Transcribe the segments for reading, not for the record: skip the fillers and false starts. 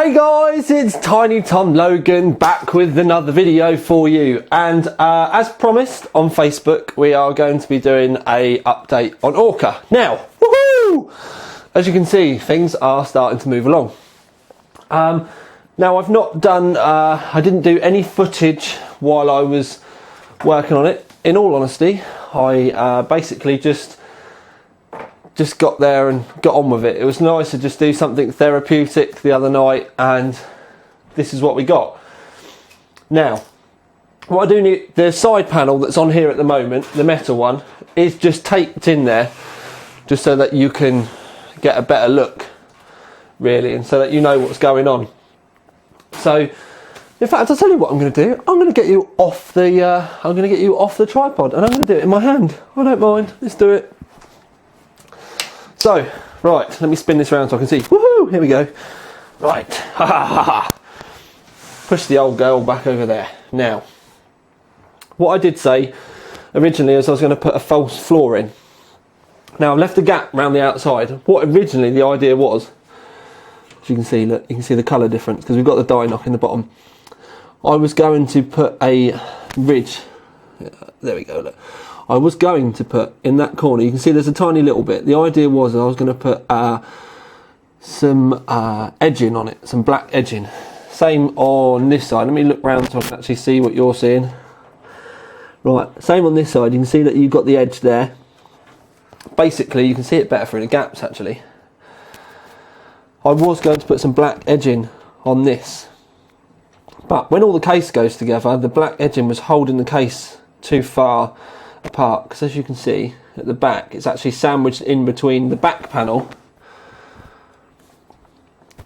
Hey guys, it's Tiny Tom Logan back with another video for you, and as promised on Facebook we are going to be doing a update on Orca. Now, woohoo! As you can see, things are starting to move along. Now I've not done, I didn't do any footage while I was working on it. In all honesty, I basically just got there and got on with it. It was nice to just do something therapeutic the other night, and this is what we got. Now, what I do need, the side panel that's on here at the moment, the metal one, is just taped in there, just so that you can get a better look, really, and so that you know what's going on. So, in fact, I'll tell you what I'm going to do. I'm going to get you off the tripod, and I'm going to do it in my hand. I don't mind. Let's do it. So, right, let me spin this around so I can see. Woohoo! Here we go. Right, ha ha ha ha. Push the old girl back over there. Now, what I did say originally is I was going to put a false floor in. Now, I've left a gap around the outside. What originally the idea was, as you can see, look, you can see the colour difference because we've got the die knock in the bottom. I was going to put a ridge. There we go, look. I was going to put in that corner, you can see there's a tiny little bit. The idea was I was going to put some edging on it, some black edging. Same on this side. Let me look round so I can actually see what you're seeing. Right, same on this side. You can see that you've got the edge there. Basically, you can see it better through the gaps actually. I was going to put some black edging on this. But when all the case goes together, the black edging was holding the case too far apart, because as you can see at the back, it's actually sandwiched in between the back panel.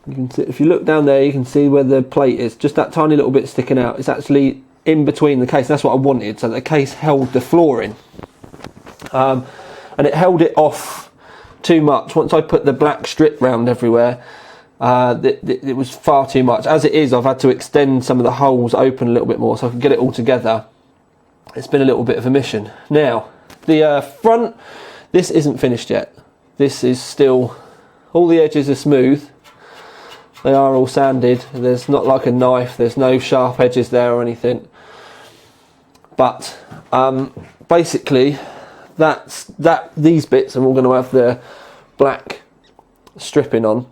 You can see, if you look down there, you can see where the plate is, just that tiny little bit sticking out. It's actually in between the case. That's what I wanted, so the case held the floor in, and it held it off too much. Once I put the black strip round everywhere, it was far too much. As it is, I've had to extend some of the holes open a little bit more so I can get it all together. It's been a little bit of a mission. Now, the front, this isn't finished yet. This is still, all the edges are smooth. They are all sanded. There's not like a knife, there's no sharp edges there or anything. But basically, these bits are all going to have the black stripping on.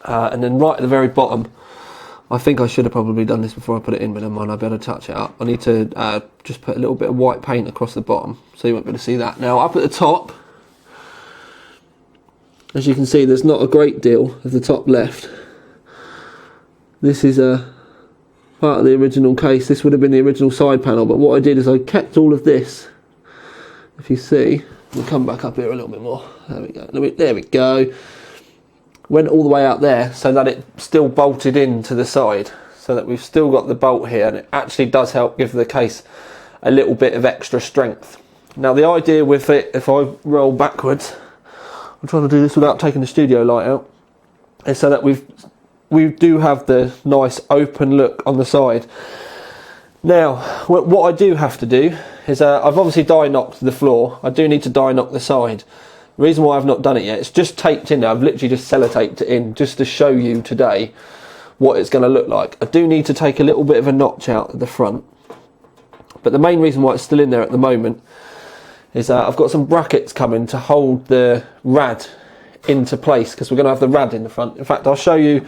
And then right at the very bottom, I think I should have probably done this before I put it in, but never mind, I'll be able to touch it up. I need to just put a little bit of white paint across the bottom, so you won't be able to see that. Now, up at the top, as you can see, there's not a great deal of the top left. This is a part of the original case. This would have been the original side panel, but what I did is I kept all of this. If you see, we'll come back up here a little bit more. There we go. There we go. Went all the way out there so that it still bolted into the side, so that we've still got the bolt here, and it actually does help give the case a little bit of extra strength. Now, the idea with it, if I roll backwards, I'm trying to do this without taking the studio light out, is so that we do have the nice open look on the side. Now, what I do have to do is I've obviously die knocked the floor. I do need to die knock the side. The reason why I've not done it yet, it's just taped in there. I've literally just sellotaped it in just to show you today what it's going to look like. I do need to take a little bit of a notch out at the front, but the main reason why it's still in there at the moment is I've got some brackets coming to hold the rad into place, because we're going to have the rad in the front. In fact, I'll show you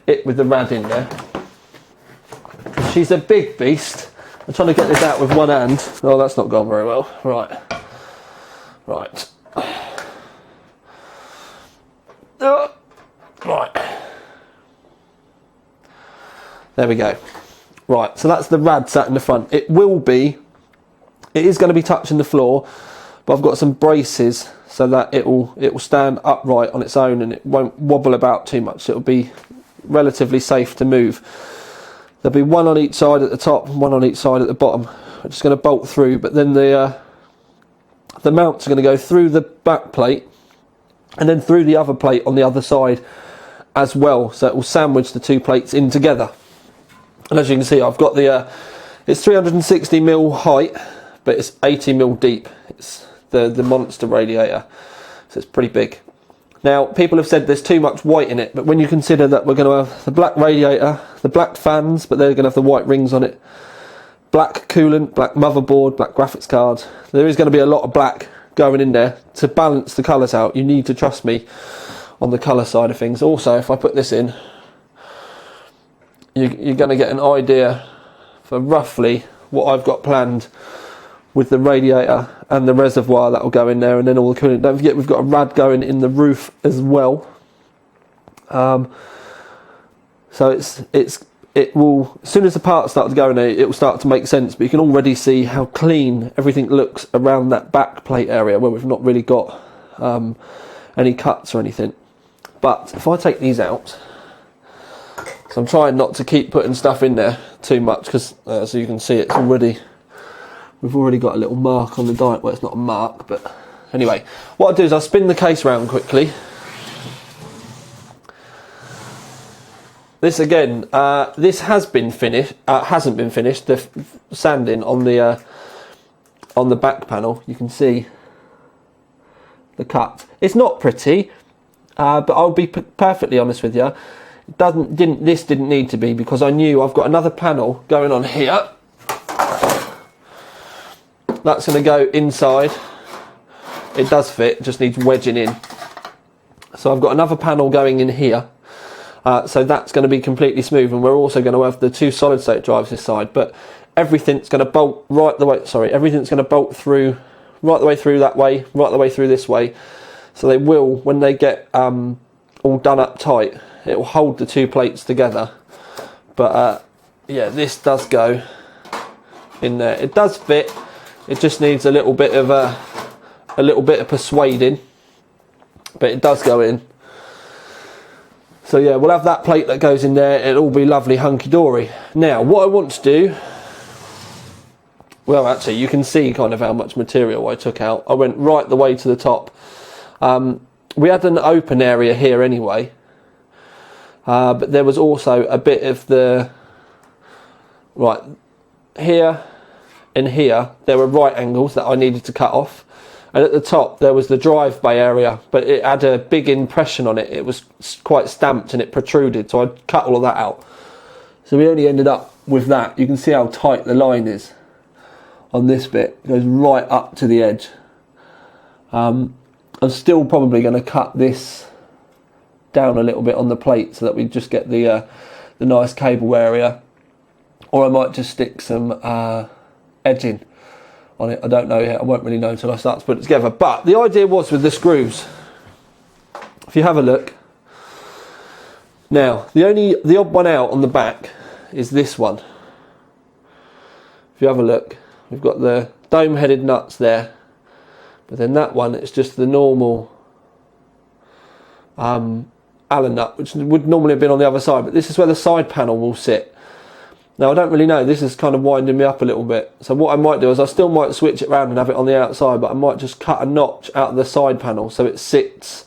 it with the rad in there. She's a big beast. I'm trying to get this out with one hand. Oh, that's not gone very well. Right. Right, there we go. Right, so that's the rad sat in the front. It is going to be touching the floor, but I've got some braces so that it will stand upright on its own and it won't wobble about too much. It'll be relatively safe to move. There'll be one on each side at the top and one on each side at the bottom. I'm just going to bolt through, but then the mounts are going to go through the back plate and then through the other plate on the other side as well, so it will sandwich the two plates in together. And as you can see, I've got it's 360mm height, but it's 80mm deep. It's the monster radiator, so it's pretty big. Now, people have said there's too much white in it, but when you consider that we're going to have the black radiator, the black fans, but they're going to have the white rings on it, black coolant, black motherboard, black graphics card, there is going to be a lot of black going in there. To balance the colours out, you need to trust me on the colour side of things. Also, if I put this in, you're going to get an idea for roughly what I've got planned with the radiator and the reservoir that will go in there, and then all the coolant. Don't forget we've got a rad going in the roof as well. So it will, as soon as the parts start to go in there, it will start to make sense. But you can already see how clean everything looks around that back plate area where we've not really got any cuts or anything. But if I take these out, so I'm trying not to keep putting stuff in there too much, because as you can see, it's already, we've already got a little mark on the diet. Well, it's not a mark, but anyway, what I'll do is I'll spin the case round quickly. This again, this has been finished. Hasn't been finished. The sanding on the back panel, you can see the cut. It's not pretty, but I'll be perfectly honest with you. This didn't need to be, because I knew I've got another panel going on here. That's going to go inside. It does fit, just needs wedging in. So I've got another panel going in here. So that's going to be completely smooth, and we're also going to have the two solid state drives this side. But everything's going to bolt right the way. Sorry, everything's going to bolt through right the way through that way, right the way through this way. So they will, when they get all done up tight, it will hold the two plates together. But yeah, this does go in there. It does fit. It just needs a little bit of persuading, but it does go in. So yeah, we'll have that plate that goes in there. It'll all be lovely hunky-dory. Now, what I want to do, well, actually, you can see kind of how much material I took out. I went right the way to the top. We had an open area here anyway, but there was also a bit of the, right, here and here, there were right angles that I needed to cut off. And at the top there was the drive bay area, but it had a big impression on it. It was quite stamped and it protruded, so I cut all of that out. So we only ended up with that. You can see how tight the line is on this bit. It goes right up to the edge. I'm still probably going to cut this down a little bit on the plate so that we just get the nice cable area, or I might just stick some edging on it. I don't know yet. I won't really know until I start to put it together. But the idea was with the screws, if you have a look now, the odd one out on the back is this one. If you have a look, we've got the dome headed nuts there, but then that one, it's just the normal Allen nut, which would normally have been on the other side, but this is where the side panel will sit. Now, I don't really know, this is kind of winding me up a little bit. So what I might do is I still might switch it around and have it on the outside, but I might just cut a notch out of the side panel so it sits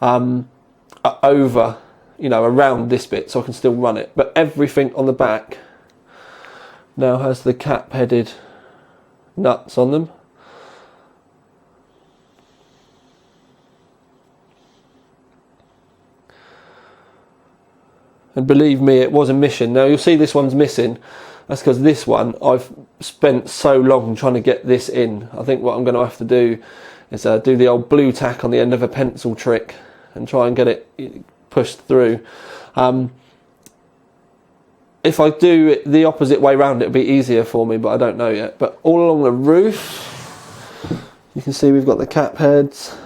over, you know, around this bit, so I can still run it. But everything on the back now has the cap headed nuts on them. And believe me, it was a mission. Now you'll see this one's missing. That's because this one, I've spent so long trying to get this in. I think what I'm going to have to do is do the old blue tack on the end of a pencil trick and try and get it pushed through. If I do it the opposite way round, it'll be easier for me, but I don't know yet. But all along the roof, you can see we've got the cap heads.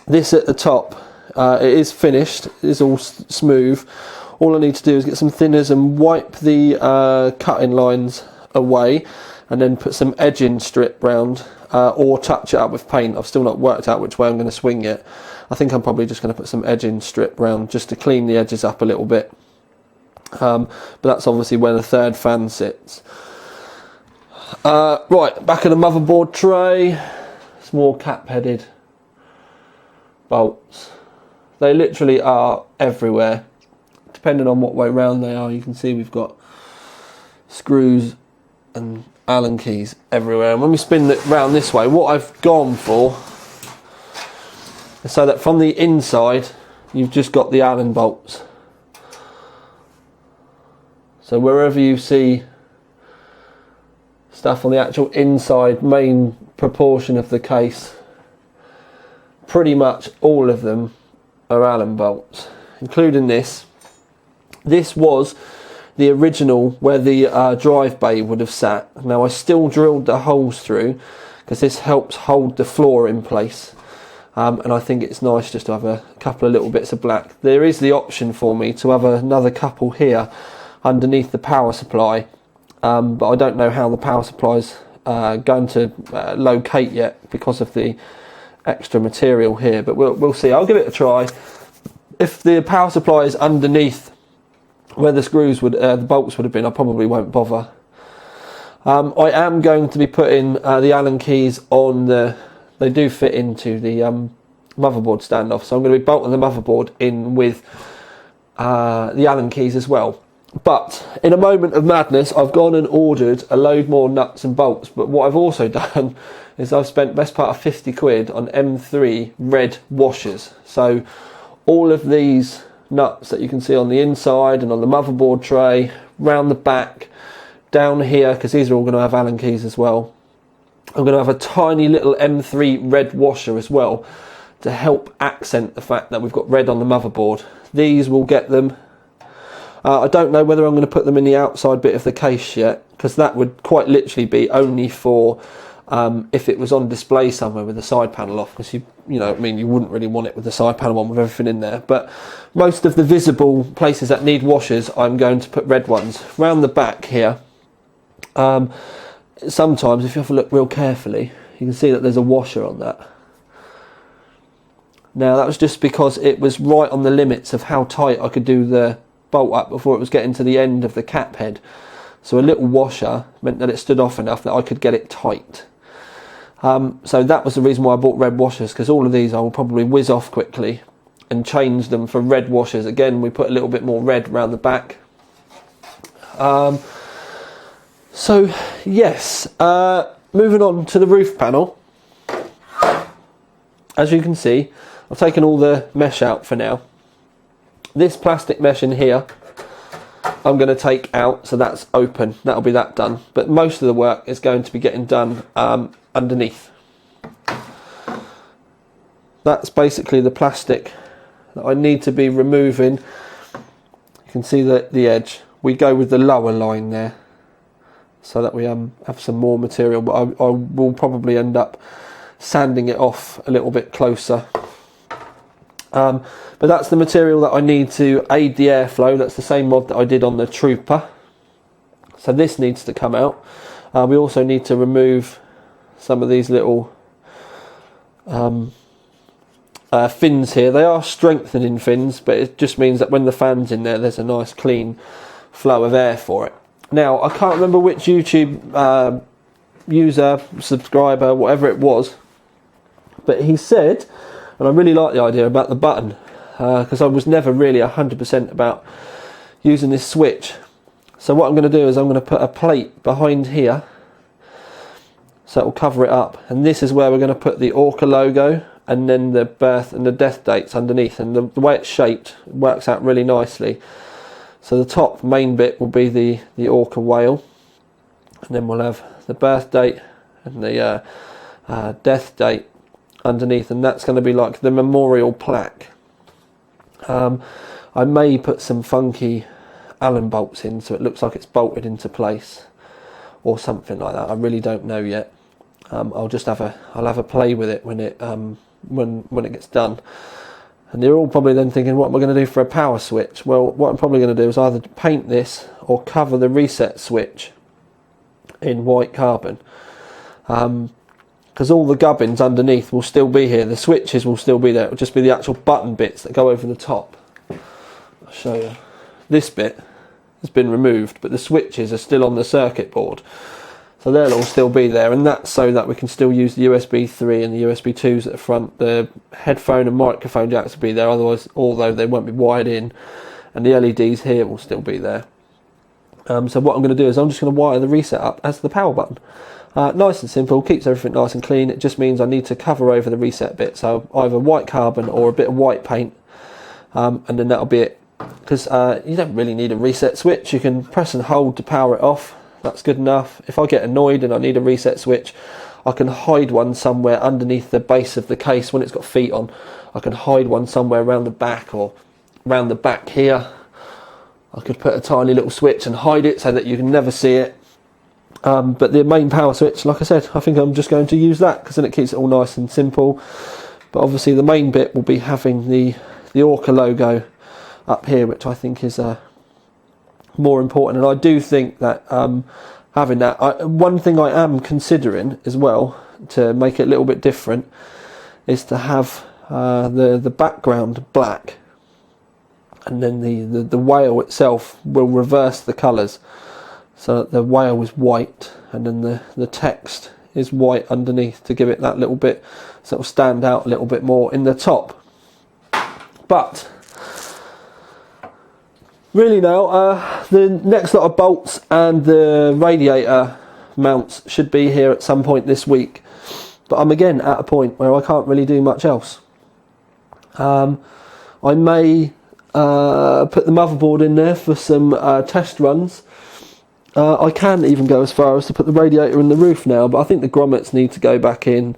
This at the top, it is finished, it is all smooth. All I need to do is get some thinners and wipe the cutting lines away, and then put some edging strip round, or touch it up with paint. I've still not worked out which way I'm going to swing yet. I think I'm probably just going to put some edging strip round just to clean the edges up a little bit. But that's obviously where the third fan sits. Right, back of the motherboard tray, some more cap headed bolts. They literally are everywhere, depending on what way round they are. You can see we've got screws and Allen keys everywhere. And when we spin it round this way, what I've gone for is so that from the inside you've just got the Allen bolts. So wherever you see stuff on the actual inside main proportion of the case, pretty much all of them are Allen bolts, including this. This was the original where the drive bay would have sat. Now I still drilled the holes through because this helps hold the floor in place, and I think it's nice just to have a couple of little bits of black. There is the option for me to have another couple here underneath the power supply, but I don't know how the power supply's going to locate yet because of the extra material here, but we'll see. I'll give it a try. If the power supply is underneath where the screws would, the bolts would have been, I probably won't bother. I am going to be putting the Allen keys on they do fit into the motherboard standoff, so I'm going to be bolting the motherboard in with the Allen keys as well. But in a moment of madness, I've gone and ordered a load more nuts and bolts. But what I've also done is I've spent best part of 50 quid on M3 red washers. So all of these nuts that you can see on the inside and on the motherboard tray, round the back, down here, because these are all going to have Allen keys as well. I'm going to have a tiny little M3 red washer as well to help accent the fact that we've got red on the motherboard. These will get them. I don't know whether I'm going to put them in the outside bit of the case yet, because that would quite literally be only for if it was on display somewhere with the side panel off, because you know, I mean, you wouldn't really want it with the side panel on with everything in there. But most of the visible places that need washers, I'm going to put red ones. Round the back here, sometimes if you have a look real carefully, you can see that there's a washer on that. Now that was just because it was right on the limits of how tight I could do the bolt up before it was getting to the end of the cap head. So a little washer meant that it stood off enough that I could get it tight. So that was the reason why I bought red washers, because all of these I will probably whiz off quickly and change them for red washers. Again, we put a little bit more red around the back. So yes, moving on to the roof panel. As you can see, I've taken all the mesh out for now. This plastic mesh in here I'm going to take out, so that's open, that'll be that done. But most of the work is going to be getting done underneath. That's basically the plastic that I need to be removing. You can see the edge. We go with the lower line there, so that we have some more material, but I will probably end up sanding it off a little bit closer. But that's the material that I need to aid the airflow. That's the same mod that I did on the Trooper. So this needs to come out. We also need to remove some of these little fins here. They are strengthening fins, but it just means that when the fan's in there, there's a nice clean flow of air for it. Now, I can't remember which YouTube user, subscriber, whatever it was, but he said, and I really like the idea about the button, because I was never really 100% about using this switch. So what I'm going to do is I'm going to put a plate behind here, so it will cover it up, and this is where we're going to put the Orca logo and then the birth and the death dates underneath. And the way it's shaped, it works out really nicely. So the top main bit will be the Orca whale, and then we'll have the birth date and the death date underneath, and that's going to be like the memorial plaque. I may put some funky Allen bolts in so it looks like it's bolted into place or something like that. I really don't know yet. I'll have a play with it when it gets done. And you're all probably then thinking, what am I going to do for a power switch? Well, what I'm probably going to do is either paint this or cover the reset switch in white carbon. Because all the gubbins underneath will still be here. The switches will still be there. It will just be the actual button bits that go over the top. I'll show you. This bit has been removed, but the switches are still on the circuit board. So they'll all still be there, and that's so that we can still use the USB 3 and the USB 2s at the front. The headphone and microphone jacks will be there, otherwise, although they won't be wired in, and the LEDs here will still be there. So what I'm going to do is I'm just going to wire the reset up as the power button. Nice and simple, keeps everything nice and clean. It just means I need to cover over the reset bit, so either white carbon or a bit of white paint, and then that'll be it. Because you don't really need a reset switch. You can press and hold to power it off. That's good enough. If I get annoyed and I need a reset switch, I can hide one somewhere underneath the base of the case when it's got feet on. I can hide one somewhere around the back or around the back here. I could put a tiny little switch and hide it so that you can never see it. But the main power switch, like I said, I think I'm just going to use that because then it keeps it all nice and simple. But obviously the main bit will be having the Orca logo up here, which I think is more important. And I do think that having that, one thing I am considering as well to make it a little bit different is to have the background black, and then the whale itself will reverse the colours, so that the whale is white and then the text is white underneath to give it that little bit, so it'll stand out a little bit more in the top. But really now, the next lot of bolts and the radiator mounts should be here at some point this week, but I'm again at a point where I can't really do much else. I may put the motherboard in there for some test runs. I can even go as far as to put the radiator in the roof now, but I think the grommets need to go back in.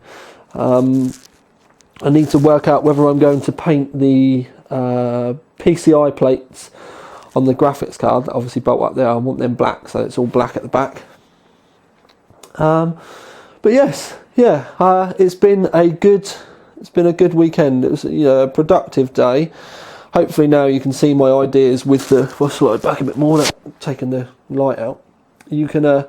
I need to work out whether I'm going to paint the PCI plates on the graphics card that obviously bolt up there. I want them black, so it's all black at the back. But yes, yeah, it's been a good weekend. It was a productive day. Hopefully now you can see my ideas with the, I'll slide back a bit more, taking the light out. You can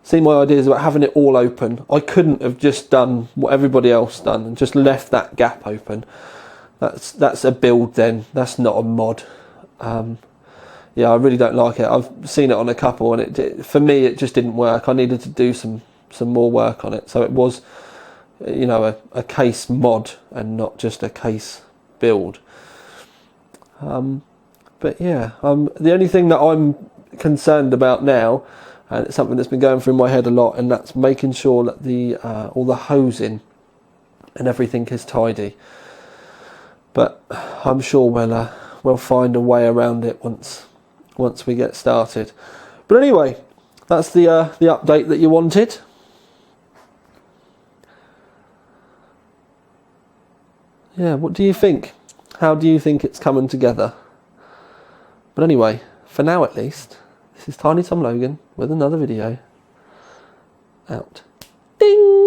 see my ideas about having it all open. I couldn't have just done what everybody else done and just left that gap open. That's a build then, that's not a mod. Yeah, I really don't like it. I've seen it on a couple and for me it just didn't work. I needed to do some more work on it. So it was, a case mod and not just a case build. But yeah, the only thing that I'm concerned about now, and it's something that's been going through my head a lot, and that's making sure that all the hosing and everything is tidy. But I'm sure we'll find a way around it once we get started. But anyway, that's the update that you wanted. Yeah, what do you think? How do you think it's coming together? But anyway, for now at least, this is Tiny Tom Logan with another video out. Ding!